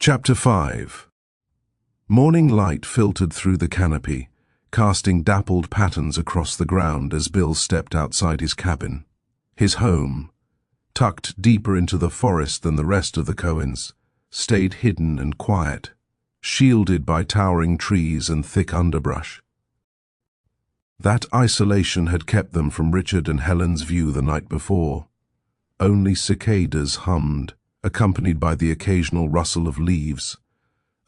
Chapter 5. Morning light filtered through the canopy, casting dappled patterns across the ground as Bill stepped outside his cabin. His home, tucked deeper into the forest than the rest of the Cohens, stayed hidden and quiet, shielded by towering trees and thick underbrush. That isolation had kept them from Richard and Helen's view the night before. Only cicadas hummed, accompanied by the occasional rustle of leaves,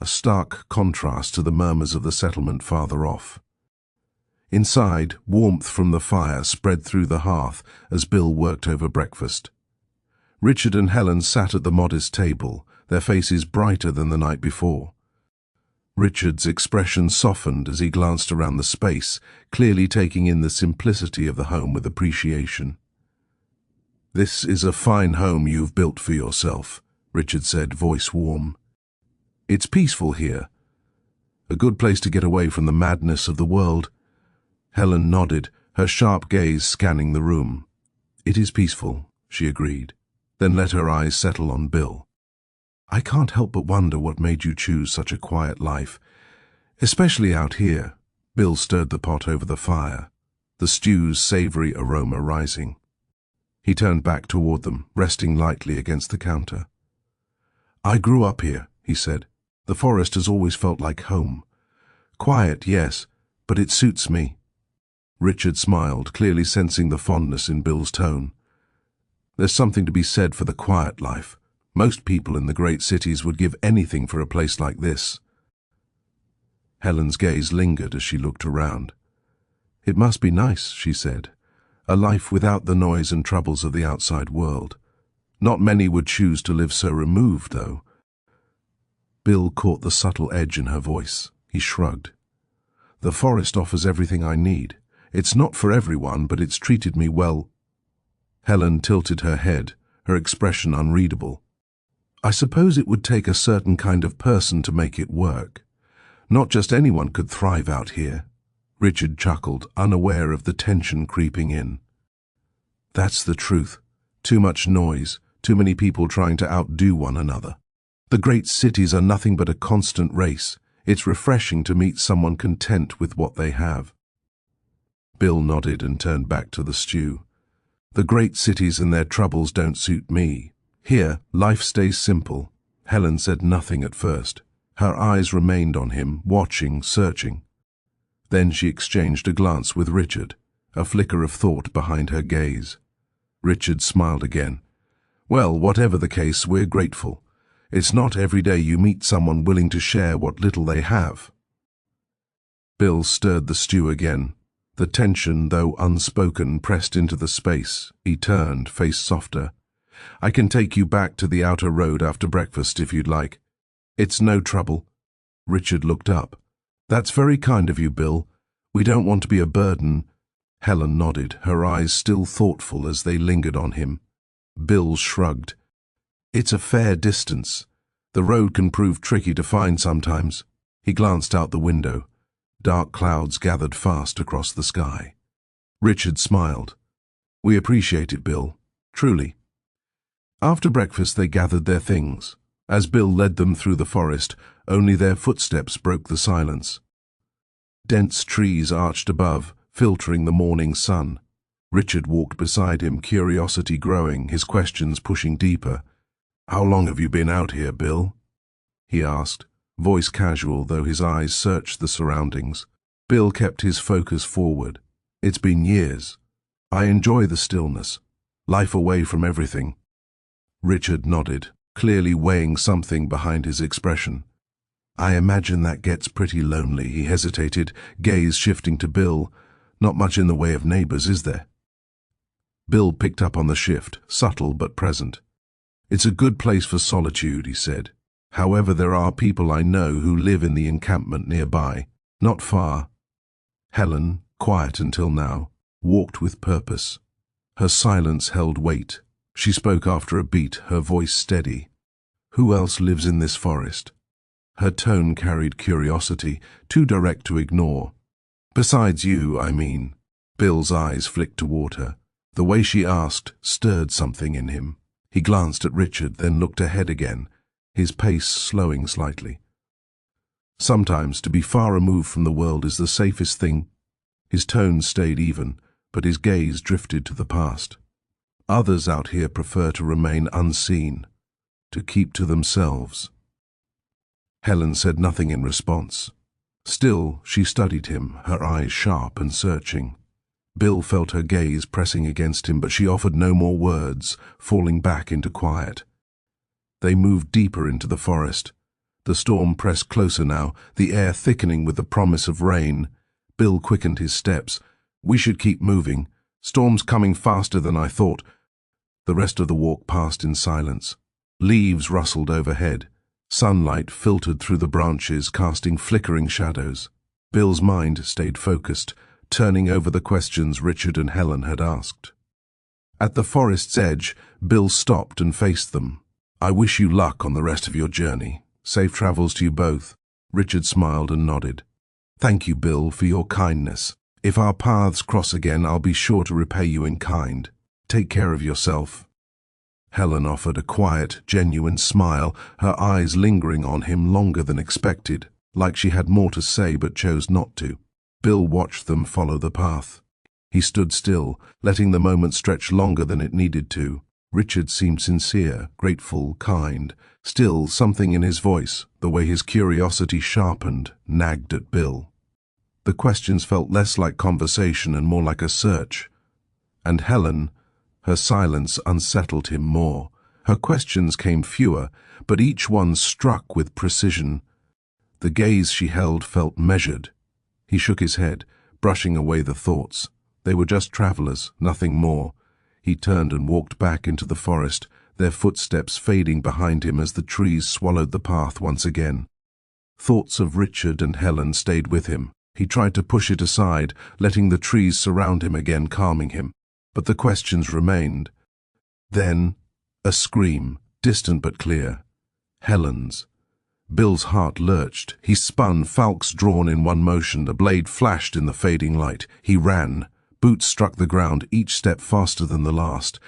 a stark contrast to the murmurs of the settlement farther off. Inside, warmth from the fire spread through the hearth as Bill worked over breakfast. Richard and Helen sat at the modest table, their faces brighter than the night before. Richard's expression softened as he glanced around the space, clearly taking in the simplicity of the home with appreciation. "This is a fine home you've built for yourself," Richard said, voice warm. "It's peaceful here. A good place to get away from the madness of the world." Helen nodded, her sharp gaze scanning the room. "It is peaceful," she agreed, then let her eyes settle on Bill. "I can't help but wonder what made you choose such a quiet life, especially out here." Bill stirred the pot over the fire, the stew's savory aroma rising. He turned back toward them, resting lightly against the counter. "I grew up here," he said. "The forest has always felt like home. Quiet, yes, but it suits me." Richard smiled, clearly sensing the fondness in Bill's tone. "There's something to be said for the quiet life. Most people in the great cities would give anything for a place like this." Helen's gaze lingered as she looked around. "It must be nice," she said. "A life without the noise and troubles of the outside world. Not many would choose to live so removed, though." Bill caught the subtle edge in her voice. He shrugged. "The forest offers everything I need. It's not for everyone, but it's treated me well." Helen tilted her head, her expression unreadable. "I suppose it would take a certain kind of person to make it work. Not just anyone could thrive out here." Richard chuckled, unaware of the tension creeping in. "That's the truth. Too much noise, too many people trying to outdo one another. The great cities are nothing but a constant race. It's refreshing to meet someone content with what they have." Bill nodded and turned back to the stew. "The great cities and their troubles don't suit me. Here, life stays simple." Helen said nothing at first. Her eyes remained on him, watching, searching. Then she exchanged a glance with Richard, a flicker of thought behind her gaze. Richard smiled again. "Well, whatever the case, we're grateful. It's not every day you meet someone willing to share what little they have." Bill stirred the stew again. The tension, though unspoken, pressed into the space. He turned, face softer. "I can take you back to the outer road after breakfast if you'd like." "It's no trouble." Richard looked up. "That's very kind of you, Bill. We don't want to be a burden." Helen nodded, her eyes still thoughtful as they lingered on him. Bill shrugged. "It's a fair distance. The road can prove tricky to find sometimes." He glanced out the window. Dark clouds gathered fast across the sky. Richard smiled. "We appreciate it, Bill. Truly." After breakfast they gathered their things. As Bill led them through the forest, only their footsteps broke the silence. Dense trees arched above, filtering the morning sun. Richard walked beside him, curiosity growing, his questions pushing deeper. "How long have you been out here, Bill?" he asked, voice casual though his eyes searched the surroundings. Bill kept his focus forward. "It's been years. I enjoy the stillness. Life away from everything." Richard nodded, clearly weighing something behind his expression. "I imagine that gets pretty lonely," he hesitated, gaze shifting to Bill. "Not much in the way of neighbors, is there?" Bill picked up on the shift, subtle but present. "It's a good place for solitude," he said. "However, there are people I know who live in the encampment nearby, not far." Helen, quiet until now, walked with purpose. Her silence held weight. She spoke after a beat, her voice steady. "Who else lives in this forest?" Her tone carried curiosity, too direct to ignore. "Besides you, I mean." Bill's eyes flicked toward her. The way she asked stirred something in him. He glanced at Richard, then looked ahead again, his pace slowing slightly. Sometimes to be far removed from the world is the safest thing. His tone stayed even, but his gaze drifted to the past. Others out here prefer to remain unseen, to keep to themselves. Helen said nothing in response. Still, she studied him, her eyes sharp and searching. Bill felt her gaze pressing against him, but she offered no more words, falling back into quiet. They moved deeper into the forest. The storm pressed closer now, the air thickening with the promise of rain. Bill quickened his steps. "We should keep moving. Storm's coming faster than I thought." The rest of the walk passed in silence. Leaves rustled overhead. Sunlight filtered through the branches, casting flickering shadows. Bill's mind stayed focused, turning over the questions Richard and Helen had asked. At the forest's edge, Bill stopped and faced them. "I wish you luck on the rest of your journey. Safe travels to you both." Richard smiled and nodded. "Thank you, Bill, for your kindness. If our paths cross again, I'll be sure to repay you in kind. Take care of yourself." Helen offered a quiet, genuine smile, her eyes lingering on him longer than expected, like she had more to say but chose not to. Bill watched them follow the path. He stood still, letting the moment stretch longer than it needed to. Richard seemed sincere, grateful, kind. Still, something in his voice, the way his curiosity sharpened, nagged at Bill. The questions felt less like conversation and more like a search. And Helen, her silence unsettled him more. Her questions came fewer, but each one struck with precision. The gaze she held felt measured. He shook his head, brushing away the thoughts. They were just travelers, nothing more. He turned and walked back into the forest, their footsteps fading behind him as the trees swallowed the path once again. Thoughts of Richard and Helen stayed with him. He tried to push it aside, letting the trees surround him again, calming him. But the questions remained. Then, a scream, distant but clear. Helen's. Bill's heart lurched. He spun, falx drawn in one motion. The blade flashed in the fading light. He ran. Boots struck the ground, each step faster than the last.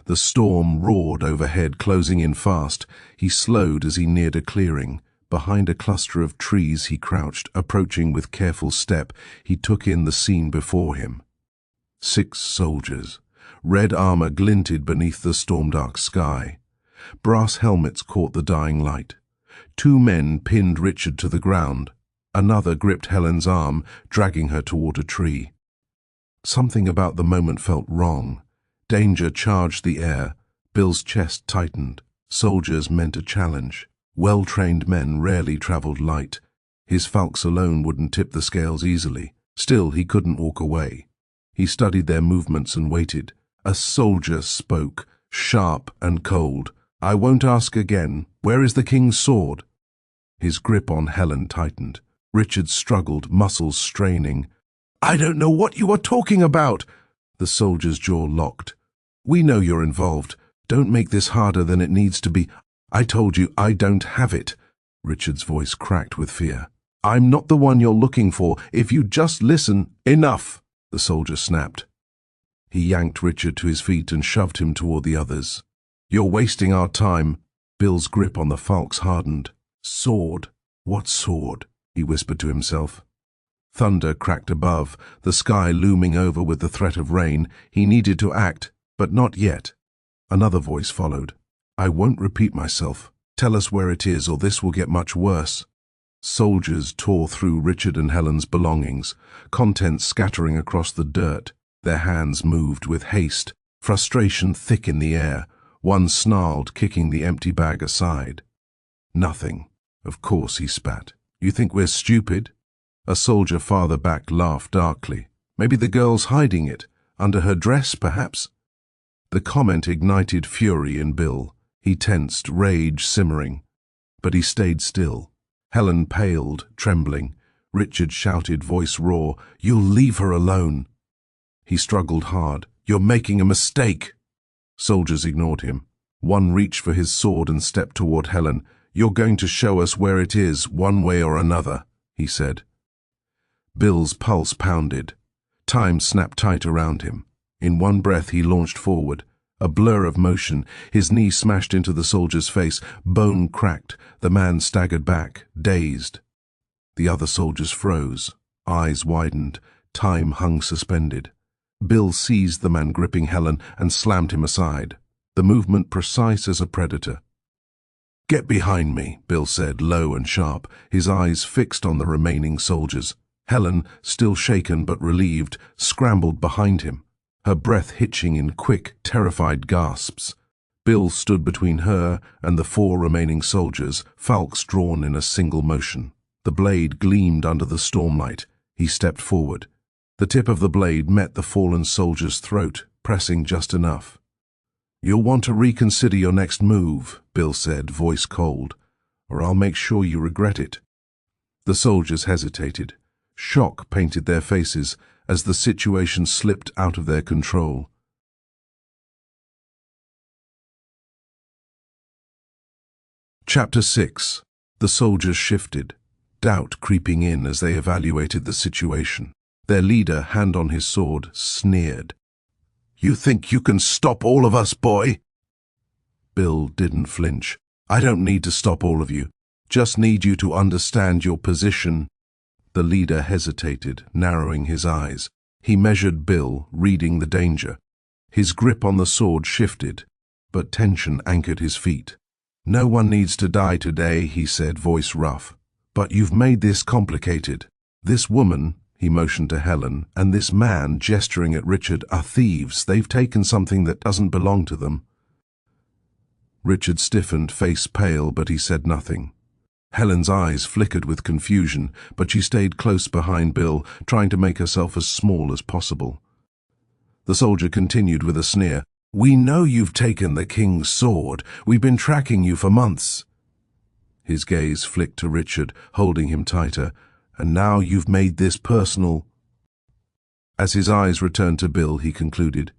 The storm roared overhead, closing in fast. He slowed as he neared a clearing. Behind a cluster of trees he crouched, approaching with careful step. He took in the scene before him. 6 soldiers. Red armor glinted beneath the storm-dark sky. Brass helmets caught the dying light. 2 men pinned Richard to the ground. Another gripped Helen's arm, dragging her toward a tree. Something about the moment felt wrong. Danger charged the air. Bill's chest tightened. Soldiers meant a challenge. Well-trained men rarely traveled light. His falx alone wouldn't tip the scales easily. Still, he couldn't walk away. He studied their movements and waited. A soldier spoke, sharp and cold. "I won't ask again. Where is the king's sword?" His grip on Helen tightened. Richard struggled, muscles straining. "I don't know what you are talking about." The soldier's jaw locked. "We know you're involved. Don't make this harder than it needs to be." "I told you I don't have it." Richard's voice cracked with fear. "I'm not the one you're looking for. If you just listen—" "Enough!" the soldier snapped. He yanked Richard to his feet and shoved him toward the others. "You're wasting our time." Bill's grip on the falx hardened. "Sword? What sword?" he whispered to himself. Thunder cracked above, the sky looming over with the threat of rain. He needed to act, but not yet. Another voice followed. "I won't repeat myself. Tell us where it is, or this will get much worse." Soldiers tore through Richard and Helen's belongings, contents scattering across the dirt. Their hands moved with haste, frustration thick in the air. One snarled, kicking the empty bag aside. "Nothing. Of course," he spat. "You think we're stupid?" A soldier farther back laughed darkly. "Maybe the girl's hiding it. Under her dress, perhaps?" The comment ignited fury in Bill. He tensed, rage simmering. But he stayed still. Helen paled, trembling. Richard shouted, voice raw, "You'll leave her alone." He struggled hard. "You're making a mistake." Soldiers ignored him. One reached for his sword and stepped toward Helen. "You're going to show us where it is, one way or another," he said. Bill's pulse pounded. Time snapped tight around him. In one breath he launched forward. A blur of motion, his knee smashed into the soldier's face, bone cracked, the man staggered back, dazed. The other soldiers froze, eyes widened, time hung suspended. Bill seized the man gripping Helen and slammed him aside, the movement precise as a predator. "Get behind me," Bill said, low and sharp, his eyes fixed on the remaining soldiers. Helen, still shaken but relieved, scrambled behind him, her breath hitching in quick, terrified gasps. Bill stood between her and the 4 remaining soldiers, falchions drawn in a single motion. The blade gleamed under the stormlight. He stepped forward. The tip of the blade met the fallen soldier's throat, pressing just enough. "You'll want to reconsider your next move," Bill said, voice cold, "or I'll make sure you regret it." The soldiers hesitated. Shock painted their faces as the situation slipped out of their control. Chapter 6. The soldiers shifted, doubt creeping in as they evaluated the situation. Their leader, hand on his sword, sneered. "You think you can stop all of us, boy?" Bill didn't flinch. "I don't need to stop all of you. Just need you to understand your position." The leader hesitated, narrowing his eyes. He measured Bill, reading the danger. His grip on the sword shifted, but tension anchored his feet. "No one needs to die today," he said, voice rough. "But you've made this complicated. This woman," he motioned to Helen, "and this man, gesturing at Richard, are thieves. They've taken something that doesn't belong to them." Richard stiffened, face pale, but he said nothing. Helen's eyes flickered with confusion, but she stayed close behind Bill, trying to make herself as small as possible. The soldier continued with a sneer. "We know you've taken the king's sword. We've been tracking you for months." His gaze flicked to Richard, holding him tighter. "And now you've made this personal." As his eyes returned to Bill, he concluded,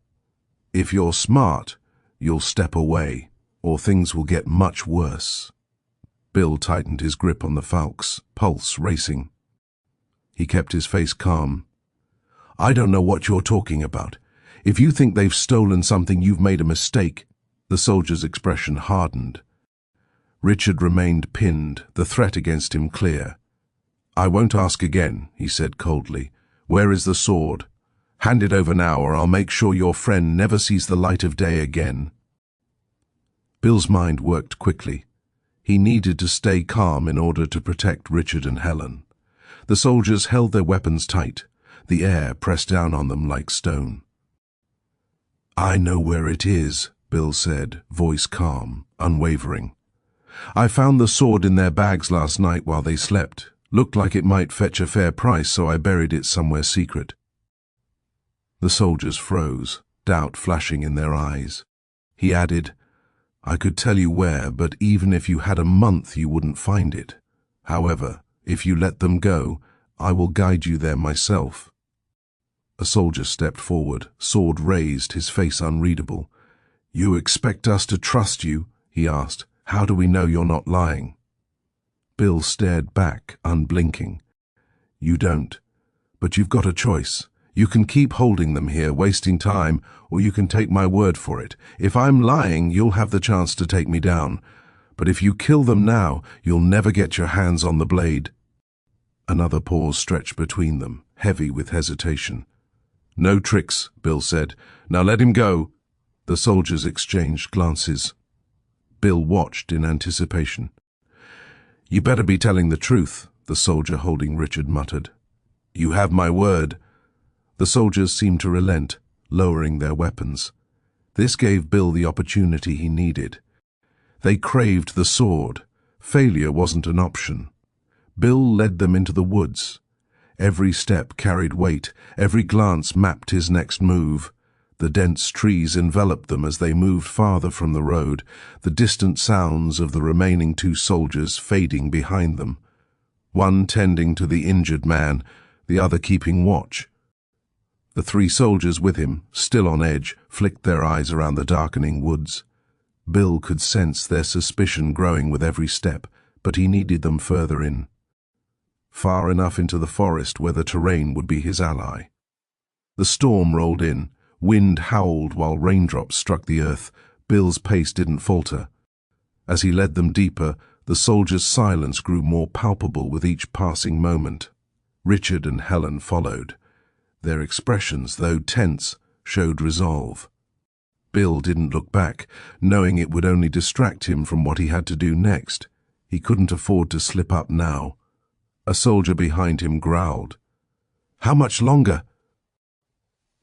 "If you're smart, you'll step away, or things will get much worse." Bill tightened his grip on the falchions, pulse racing. He kept his face calm. "I don't know what you're talking about. If you think they've stolen something, you've made a mistake." The soldier's expression hardened. Richard remained pinned, the threat against him clear. "I won't ask again," he said coldly. "Where is the sword? Hand it over now, or I'll make sure your friend never sees the light of day again." Bill's mind worked quickly. He needed to stay calm in order to protect Richard and Helen. The soldiers held their weapons tight. The air pressed down on them like stone. "I know where it is," Bill said, voice calm, unwavering. "I found the sword in their bags last night while they slept. Looked like it might fetch a fair price, so I buried it somewhere secret." The soldiers froze, doubt flashing in their eyes. He added, "I could tell you where, but even if you had a month, you wouldn't find it. However, if you let them go, I will guide you there myself." A soldier stepped forward, sword raised, his face unreadable. "You expect us to trust you?" he asked. "How do we know you're not lying?" Bill stared back, unblinking. "You don't. But you've got a choice. You can keep holding them here, wasting time, or you can take my word for it. If I'm lying, you'll have the chance to take me down. But if you kill them now, you'll never get your hands on the blade." Another pause stretched between them, heavy with hesitation. "No tricks," Bill said. "Now let him go." The soldiers exchanged glances. Bill watched in anticipation. "You better be telling the truth," the soldier holding Richard muttered. "You have my word." The soldiers seemed to relent, lowering their weapons. This gave Bill the opportunity he needed. They craved the sword. Failure wasn't an option. Bill led them into the woods. Every step carried weight, every glance mapped his next move. The dense trees enveloped them as they moved farther from the road, the distant sounds of the remaining 2 soldiers fading behind them. One tending to the injured man, the other keeping watch. The 3 soldiers with him, still on edge, flicked their eyes around the darkening woods. Bill could sense their suspicion growing with every step, but he needed them further in. Far enough into the forest where the terrain would be his ally. The storm rolled in, Wind howled while raindrops struck the earth. Bill's pace didn't falter. As he led them deeper, the soldiers' silence grew more palpable with each passing moment. Richard and Helen followed. Their expressions, though tense, showed resolve. Bill didn't look back, knowing it would only distract him from what he had to do next. He couldn't afford to slip up now. A soldier behind him growled. "How much longer?"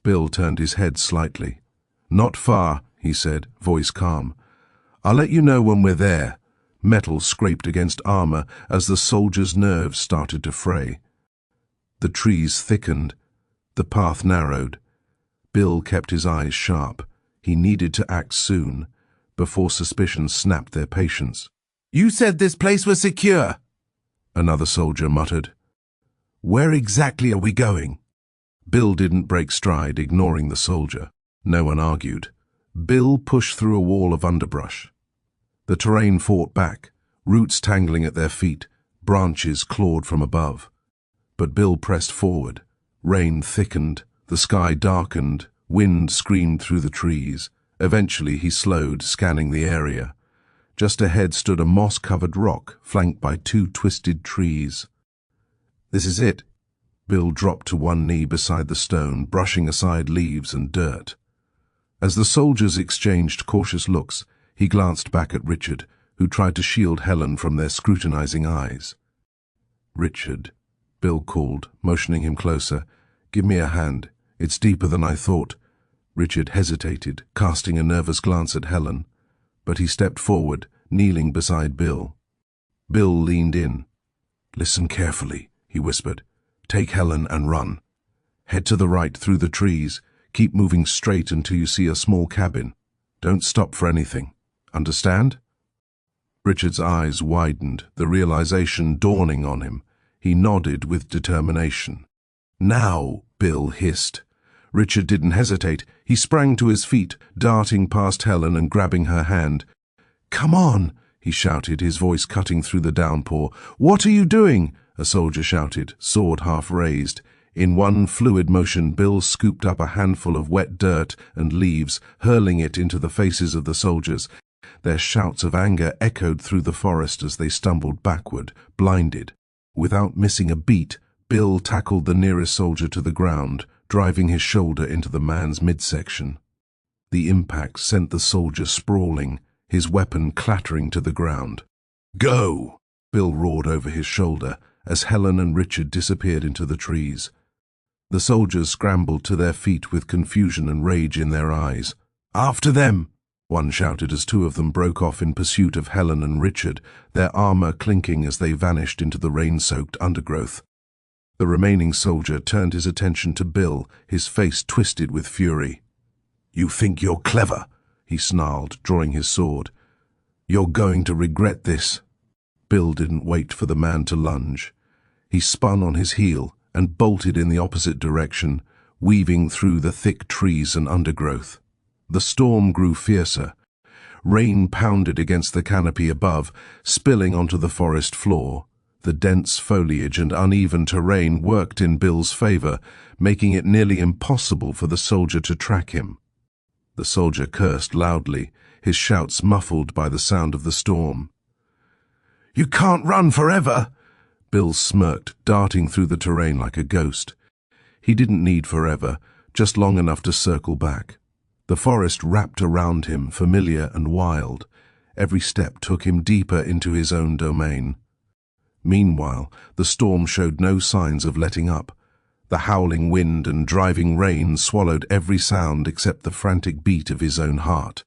Bill turned his head slightly. "Not far," he said, voice calm. "I'll let you know when we're there." Metal scraped against armor as the soldier's nerves started to fray. The trees thickened. The path narrowed. Bill kept his eyes sharp. He needed to act soon, before suspicion snapped their patience. "You said this place was secure," another soldier muttered. "Where exactly are we going?" Bill didn't break stride, ignoring the soldier. No one argued. Bill pushed through a wall of underbrush. The terrain fought back, roots tangling at their feet, branches clawed from above. But Bill pressed forward. Rain thickened, the sky darkened, wind screamed through the trees. Eventually he slowed, scanning the area. Just ahead stood a moss-covered rock, flanked by two twisted trees. "This is it." Bill dropped to one knee beside the stone, brushing aside leaves and dirt. As the soldiers exchanged cautious looks, he glanced back at Richard, who tried to shield Helen from their scrutinizing eyes. "Richard," Bill called, motioning him closer. "Give me a hand. It's deeper than I thought." Richard hesitated, casting a nervous glance at Helen, but he stepped forward, kneeling beside Bill. Bill leaned in. "Listen carefully," he whispered. "Take Helen and run. Head to the right through the trees. Keep moving straight until you see a small cabin. Don't stop for anything. Understand?" Richard's eyes widened, the realization dawning on him. He nodded with determination. "Now," Bill hissed. Richard didn't hesitate. He sprang to his feet, darting past Helen and grabbing her hand. "Come on," he shouted, his voice cutting through the downpour. "What are you doing?" a soldier shouted, sword half raised. In one fluid motion, Bill scooped up a handful of wet dirt and leaves, hurling it into the faces of the soldiers. Their shouts of anger echoed through the forest as they stumbled backward, blinded. Without missing a beat, Bill tackled the nearest soldier to the ground, driving his shoulder into the man's midsection. The impact sent the soldier sprawling, his weapon clattering to the ground. "Go!" Bill roared over his shoulder as Helen and Richard disappeared into the trees. The soldiers scrambled to their feet with confusion and rage in their eyes. "After them!" one shouted as two of them broke off in pursuit of Helen and Richard, their armor clinking as they vanished into the rain-soaked undergrowth. The remaining soldier turned his attention to Bill, his face twisted with fury. "You think you're clever," he snarled, drawing his sword. "You're going to regret this." Bill didn't wait for the man to lunge. He spun on his heel and bolted in the opposite direction, weaving through the thick trees and undergrowth. The storm grew fiercer. Rain pounded against the canopy above, spilling onto the forest floor. The dense foliage and uneven terrain worked in Bill's favor, making it nearly impossible for the soldier to track him. The soldier cursed loudly, his shouts muffled by the sound of the storm. "You can't run forever!" Bill smirked, darting through the terrain like a ghost. He didn't need forever, just long enough to circle back. The forest wrapped around him, familiar and wild. Every step took him deeper into his own domain. Meanwhile, the storm showed no signs of letting up. The howling wind and driving rain swallowed every sound except the frantic beat of his own heart.